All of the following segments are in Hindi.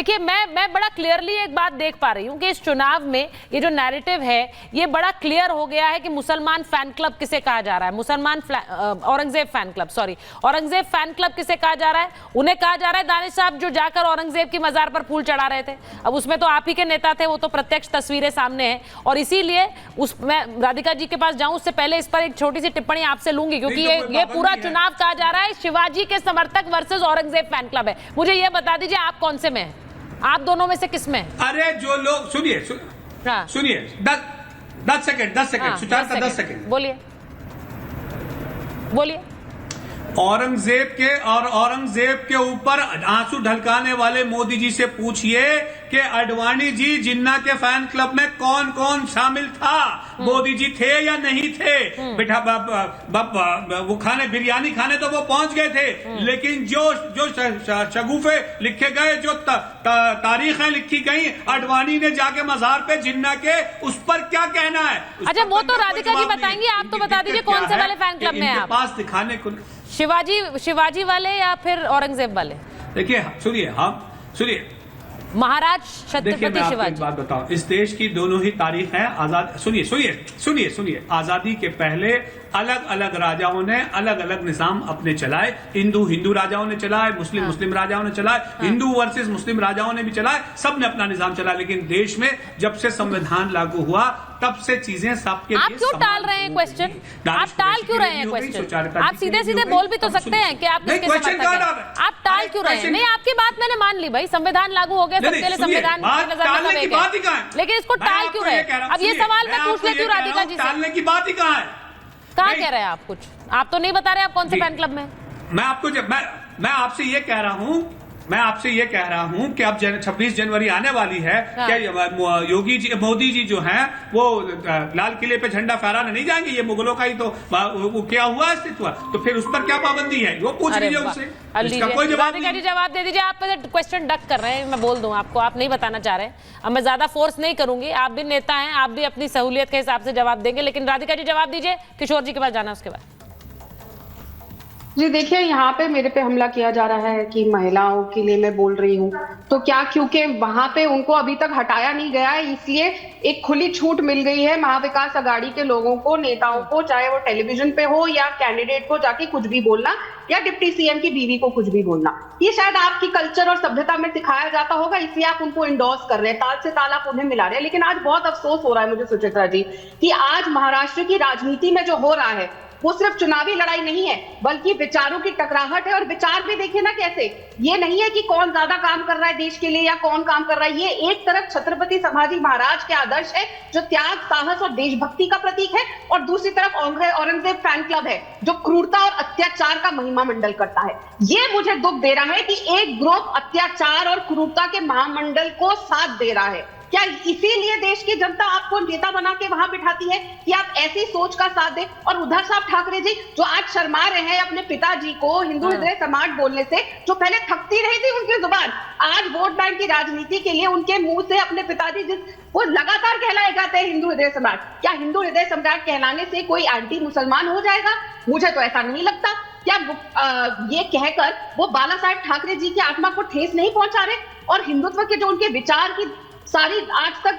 देखिए मैं बड़ा क्लियरली एक बात देख पा रही हूँ कि इस चुनाव में ये जो नैरेटिव है ये बड़ा क्लियर हो गया है कि मुसलमान फैन क्लब किसे कहा जा रहा है, Aurangzeb fan club, sorry, Aurangzeb fan club किसे कहा जा रहा है? उन्हें कहा जा रहा है दानिश साहब जो जाकर औरंगजेब की मजार पर फूल चढ़ा रहे थे। अब उसमें तो आप ही के नेता थे, वो तो प्रत्यक्ष तस्वीरें सामने हैं, और इसीलिए मैं राधिका जी के पास जाऊं उससे पहले इस पर एक छोटी सी टिप्पणी आपसे लूंगी, क्योंकि ये पूरा चुनाव कहा जा रहा है शिवाजी के समर्थक वर्सेस औरंगजेब फैन क्लब है। मुझे ये बता दीजिए आप कौन से में हैं? आप दोनों में से किस में? अरे जो लोग सुनिए 10 सेकंड सुचार का 10 सेकंड बोलिए। औरंगजेब के ऊपर आंसू ढलकाने वाले मोदी जी से पूछिए कि अडवाणी जी जिन्ना के फैन क्लब में कौन कौन शामिल था। मोदी जी थे या नहीं थे? बेटा वो बिरयानी खाने तो वो पहुंच गए थे, लेकिन जो शगुफे लिखे गए, जो तारीखें लिखी गई, अडवाणी ने जाके मजार पे जिन्ना के, उस पर क्या कहना है? अच्छा, वो तो राधिका जी बताएंगी, आप तो बता दीजिए कौन से वाले फैन क्लब में हैं आप? पास दिखाने को शिवाजी वाले या फिर औरंगजेब वाले? देखिए सुनिए महाराज छत्रपति शिवाजी। बात बताओ, इस देश की दोनों ही तारीख है। आजाद सुनिए आजादी के पहले अलग अलग राजाओं ने अलग अलग निजाम अपने चलाए। हिंदू राजाओं ने चलाए, मुस्लिम राजाओं ने चलाए, हिंदू वर्सेस मुस्लिम राजाओं ने भी चलाए, सबने अपना निजाम चलाया। लेकिन देश में जब से संविधान लागू हुआ तब से चीजें सबके आप क्यों टाल रहे हैं क्वेश्चन? आप टाल क्यों रहे हैं क्वेश्चन? आप सीधे बोल भी तो सकते हैं कि आप किसके समर्थक हैं। आप टाल क्यों रहे हैं? नहीं, आपकी बात मैंने मान ली भाई, संविधान लागू हो गया, सबके लिए संविधान लेकिन इसको टाल क्यों रहे? अब ये सवाल मैं पूछ लेती हूँ राधिका जी से। टालने की बात ही कहाँ है? कहाँ कह रहे हैं आप? कुछ आप तो नहीं बता रहे आप कौन से फैन क्लब में? मैं आपसे ये कह रहा हूँ कि अब 26 जनवरी आने वाली है। हाँ। क्या मोदी जी जो हैं वो लाल किले पे झंडा फहराने नहीं जाएंगे? ये मुगलों का ही तो वो क्या हुआ अस्तित्व, तो फिर उस पर क्या पाबंदी है वो पूछ लीजिए उनसे। इसका कोई जवाब नहीं। जवाब दे दीजिए। आप क्वेश्चन डक कर रहे हैं, मैं बोल दूं आपको, आप नहीं बताना चाह रहे हैं। अब मैं ज्यादा फोर्स नहीं करूंगी, आप भी नेता हैं, आप भी अपनी सहूलियत के हिसाब से जवाब देंगे, लेकिन राधिका जी जवाब दीजिए। किशोर जी के पास जाना उसके बाद। जी देखिए, यहाँ पे मेरे पे हमला किया जा रहा है कि महिलाओं के लिए मैं बोल रही हूँ, तो क्या क्योंकि वहां पे उनको अभी तक हटाया नहीं गया है इसलिए एक खुली छूट मिल गई है महाविकास अघाड़ी के लोगों को, नेताओं को, चाहे वो टेलीविजन पे हो या कैंडिडेट को जाके कुछ भी बोलना या डिप्टी सीएम की बीवी को कुछ भी बोलना। ये शायद आपकी कल्चर और सभ्यता में सिखाया जाता होगा, इसलिए आप उनको इंडोर्स कर रहे हैं, ताल से ताल आप उन्हें मिला रहे हैं। लेकिन आज बहुत अफसोस हो रहा है मुझे सुचित्रा जी कि आज महाराष्ट्र की राजनीति में जो हो रहा है वो सिर्फ चुनावी लड़ाई नहीं है, बल्कि विचारों की टकराहट है। और विचार भी देखिए ना कैसे, ये नहीं है कि कौन ज्यादा काम कर रहा है देश के लिए या कौन काम कर रहा है। ये एक तरफ छत्रपति संभाजी महाराज के आदर्श है जो त्याग, साहस और देशभक्ति का प्रतीक है, और दूसरी तरफ औरंगजेब फैन क्लब है जो क्रूरता और अत्याचार का महिमा मंडल करता है। ये मुझे दुख दे रहा है कि एक ग्रुप अत्याचार और क्रूरता के महामंडल को साथ दे रहा है। क्या इसीलिए देश की जनता आपको नेता बना के वहां बिठाती है कि आप ऐसी सोच का साथ दें? और उधर साहब ठाकरे जी जो आज शर्मा रहे हैं अपने पिताजी को हिंदू हृदय समाज बोलने से, जो पहले थकती रही थी उनकी जुबान, आज वोट बैंक की राजनीति के लिए उनके मुंह से अपने पिताजी वो लगातार कहलाए जाते हैं हिंदू हृदय समाज। क्या हिंदू हृदय सम्राट कहलाने से कोई एंटी मुसलमान हो जाएगा? मुझे तो ऐसा नहीं लगता। क्या ये कहकर वो बाला साहेब ठाकरे जी की आत्मा को ठेस नहीं पहुंचा रहे? और हिंदुत्व के जो उनके विचार की सारी आज तक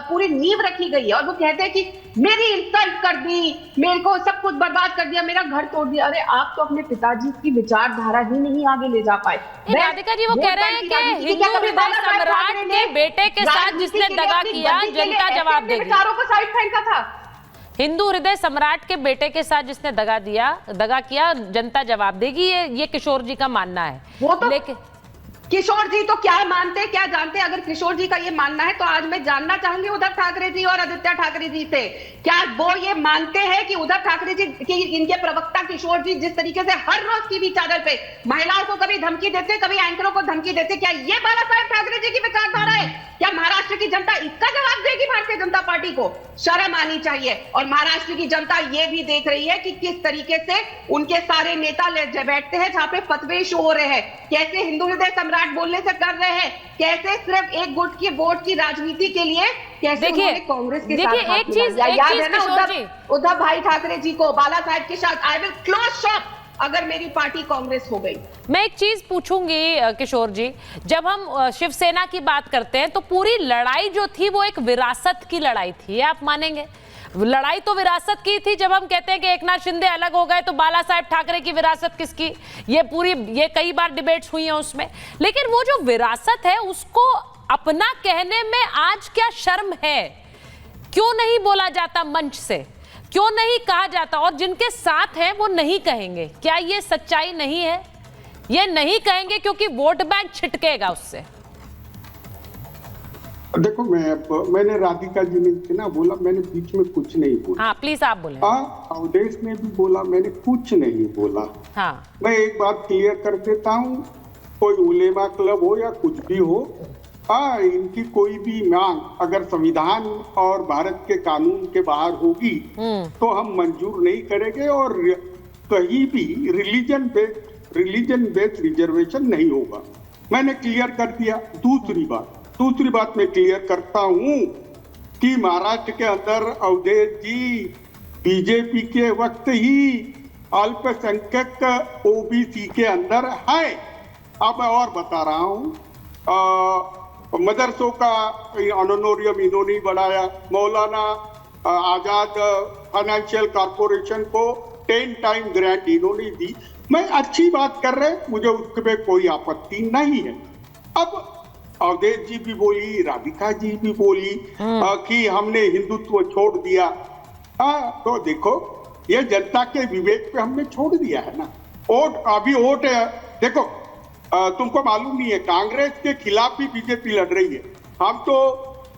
पूरी नींव रखी गई है, और वो कहते हैं कि मेरी इंसल्ट कर दी, मेरे को सब कुछ बर्बाद कर दिया, मेरा घर तोड़ दिया। अरे आप तो अपने पिताजी की विचारधारा ही नहीं आगे ले जा पाए। राधिका जी वो कह रहे हैं कि हिंदू हृदय सम्राट के बेटे के साथ जिसने दगा किया जनता जवाब देगी। विचारों को साइड फेंका था। हिंदू हृदय सम्राट के बेटे के साथ जिसने दगा किया जनता जवाब देगी, ये किशोर जी का मानना है। वो तो लेकिन किशोर जी तो क्या मानते क्या जानते? अगर किशोर जी का ये मानना है तो आज मैं जानना चाहूंगी उद्धव ठाकरे जी और आदित्य ठाकरे जी से, क्या वो ये मानते हैं कि उद्धव ठाकरे जी की इनके प्रवक्ता किशोर जी जिस तरीके से हर रोज टीवी चैनल पे महिलाओं को कभी धमकी देते, कभी एंकरों को धमकी देते, क्या ये बाला साहेब ठाकरे जी की विचारधारा है? क्या महाराष्ट्र की जनता इसका जवाब देगी भारतीय जनता पार्टी को? शर्म आनी चाहिए। और महाराष्ट्र की जनता ये भी देख रही है कि किस तरीके से उनके सारे नेता बैठते हैं जहां पे फतवे इशू हो रहे हैं, कैसे हिंदू हृदय सम्राट बोलने से कर रहे हैं, कैसे सिर्फ एक गुट की वोट की राजनीति के लिए कैसे उन्होंने कांग्रेस के साथ एक चीज उद्धव भाई ठाकरे जी को, बाला साहेब के साथ। आई विल क्लोज शॉप अगर मेरी पार्टी कांग्रेस हो गई। मैं एक चीज पूछूंगी किशोर जी, जब हम शिवसेना की बात करते हैं तो पूरी लड़ाई जो थी वो एक विरासत की लड़ाई थी, आप मानेंगे? लड़ाई तो विरासत की थी। जब हम कहते हैं कि एकनाथ शिंदे अलग हो गए तो बाला साहेब ठाकरे की विरासत किसकी, ये कई बार डिबेट्स हुई हैं उसमें। लेकिन वो जो विरासत है उसको अपना कहने में आज क्या शर्म है? क्यों नहीं बोला जाता मंच से, क्यों नहीं कहा जाता? और जिनके साथ हैं वो नहीं कहेंगे, क्या ये सच्चाई नहीं है? ये नहीं कहेंगे क्योंकि वोट बैंक छिटकेगा उससे। देखो, मैंने राधिका जी ने ना बोला, मैंने बीच में कुछ नहीं बोला। हाँ प्लीज आप बोले। अवधेश ने भी बोला, मैंने कुछ नहीं बोला। हाँ मैं एक बात क्लियर कर देता हूँ, कोई उलेमा क्लब हो या कुछ भी हो, इनकी कोई भी मांग अगर संविधान और भारत के कानून के बाहर होगी तो हम मंजूर नहीं करेंगे, और कहीं भी रिलीजन बेस्ड रिजर्वेशन नहीं होगा। मैंने क्लियर कर दिया। दूसरी बात मैं क्लियर करता हूं कि महाराष्ट्र के अंदर अवधेश जी बीजेपी के वक्त ही अल्पसंख्यक ओबीसी के अंदर है। अब मैं और बता रहा हूं, मदरसों का ऑनोरियम इन्होंने बढ़ाया। मौलाना आजाद फाइनेंशियल कॉर्पोरेशन को 10 टाइम ग्रांट इन्होंने दी। मैं अच्छी बात कर रहे, मुझे उसमें कोई आपत्ति नहीं है। अब अवधेश जी भी बोली, राधिका जी भी बोली कि हमने हिंदुत्व छोड़ दिया। तो देखो, ये जनता के विवेक पे हमने छोड़ दिया है ना। अभी वोट है, देखो तुमको मालूम नहीं है, कांग्रेस के खिलाफ भी बीजेपी लड़ रही है। हम तो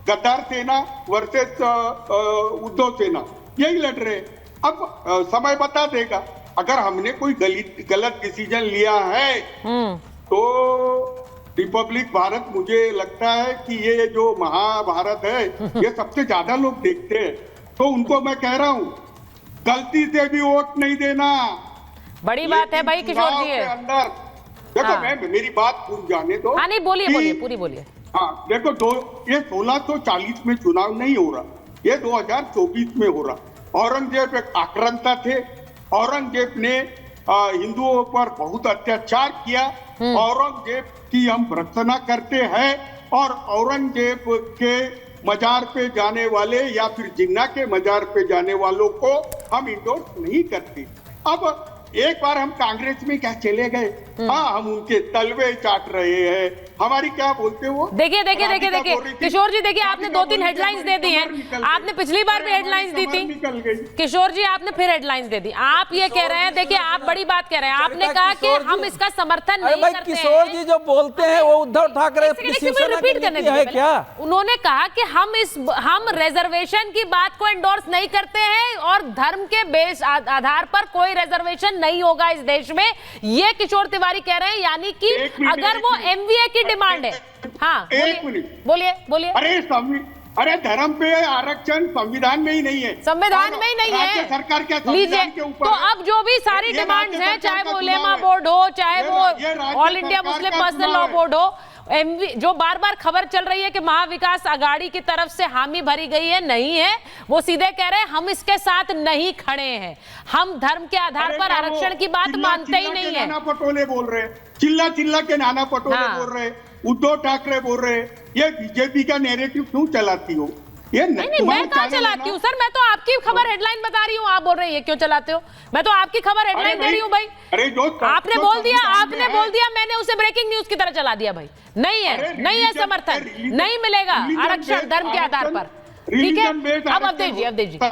गद्दार सेना वर्सेस उद्धव सेना यही लड़ रहे हैं। अब समय बता देगा। अगर हमने कोई गलत डिसीजन लिया है तो रिपब्लिक भारत, मुझे लगता है कि ये जो महाभारत है ये सबसे ज्यादा लोग देखते हैं, तो उनको मैं कह रहा हूँ गलती से भी वोट नहीं देना। बड़ी बात है भाई किशोर जी। अंदर देखो, मैं मेरी बात पूरी जाने दो। हाँ नहीं, बोलिए पूरी बोलिए। हाँ देखो, ये 1640 में चुनाव नहीं हो रहा, ये 2024 में हो रहा। औरंगजेब एक आक्रांता थे। औरंगजेब ने हिंदुओं पर बहुत अत्याचार किया। औरंगजेब की हम भर्त्सना करते हैं, और औरंगजेब के मजार पे जाने वाले या फिर जिन्ना के मजार पे जाने वालों को हम इंडोर्स नहीं करते। अब एक बार हम कांग्रेस में क्या चले गए, हम उनके तलवे चाट रहे हैं। हमारी क्या बोलते हो, देखिए किशोर जी, देखिए आपने 2-3 हेडलाइंस दे दी हैं। आपने पिछली बार भी हेडलाइंस दी थी किशोर जी, आपने फिर हेडलाइंस दे दी। आप ये कह रहे हैं, देखिए आप बड़ी बात कह रहे हैं, आपने कहा कि हम इसका समर्थन नहीं करते हैं। किशोर जी जो बोलते हैं वो उद्धव ठाकरे रिपीट करने दीजिए क्या? उन्होंने कहा कि हम रिजर्वेशन की बात को एंडोर्स नहीं करते हैं और धर्म के बेस आधार पर कोई रिजर्वेशन नहीं होगा इस देश में। ये किशोर तिवारी कह रहे हैं, यानी कि अगर वो एमवीए की डिमांड है। हाँ बोलिए। अरे धर्म पे आरक्षण संविधान में ही नहीं है। संविधान में ही नहीं है, सरकार के लीजिए। तो अब जो भी सारी डिमांड्स हैं, चाहे वो उलेमा बोर्ड हो, चाहे वो all India Muslim personal law board हो, जो बार बार खबर चल रही है कि महाविकास आघाड़ी की तरफ से हामी भरी गई है, नहीं है। वो सीधे कह रहे हैं हम इसके साथ नहीं खड़े हैं, हम धर्म के आधार पर आरक्षण की बात मानते ही नहीं है। नाना पटोले बोल रहे, चिल्ला के नाना पटोले बोल रहे, उद्धव ठाकरे बोल रहे। ये बीजेपी का नैरेटिव क्यों चलाती हो? ये नहीं, मैं कहाँ चलाती हूँ सर, मैं तो आपकी खबर हेडलाइन बता रही हूँ। आप बोल रहे हैं ये क्यों चलाते हो? मैं तो आपकी खबर हेडलाइन दे रही हूँ भाई। आपने बोल दिया, मैंने उसे ब्रेकिंग न्यूज की तरह चला दिया भाई। नहीं है समर्थन, नहीं मिलेगा आरक्षण धर्म के आधार पर। ठीक है, अब अवधेश जी